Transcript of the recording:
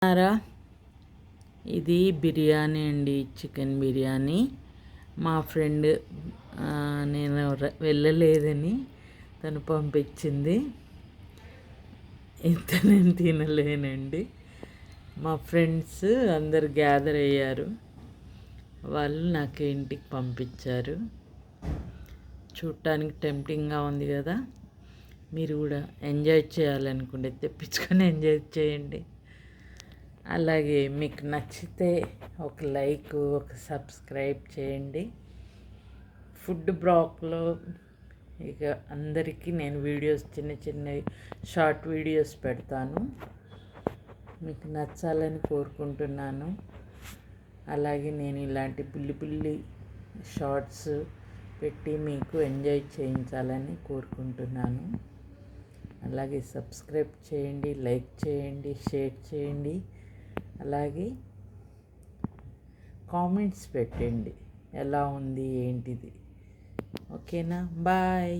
రా ఇది బిర్యానీ అండి, చికెన్ బిర్యానీ. మా ఫ్రెండ్ నేను వెళ్ళలేదని తను పంపించింది. ఇంత నేను తినలేనండి. మా ఫ్రెండ్స్ అందరు గ్యాదర్ అయ్యారు, వాళ్ళు నాకు ఇంటికి పంపించారు. చూడటానికి టెంప్టింగ్గా ఉంది కదా. మీరు కూడా ఎంజాయ్ చేయాలనుకుంటే తెప్పించుకొని ఎంజాయ్ చేయండి. అలాగే మీకు నచ్చితే ఒక లైక్, ఒక సబ్స్క్రైబ్ చేయండి. ఫుడ్ బ్లాగ్లో ఇక అందరికీ నేను వీడియోస్ చిన్న చిన్న షార్ట్ వీడియోస్ పెడతాను, మీకు నచ్చాలని కోరుకుంటున్నాను. అలాగే నేను ఇలాంటి బుల్లి షార్ట్స్ పెట్టి మీకు ఎంజాయ్ చేయించాలని కోరుకుంటున్నాను. అలాగే సబ్స్క్రైబ్ చేయండి, లైక్ చేయండి, షేర్ చేయండి. అలాగే కామెంట్స్ పెట్టండి, ఎలా ఉంది ఏంటిది. ఓకేనా? బాయ్.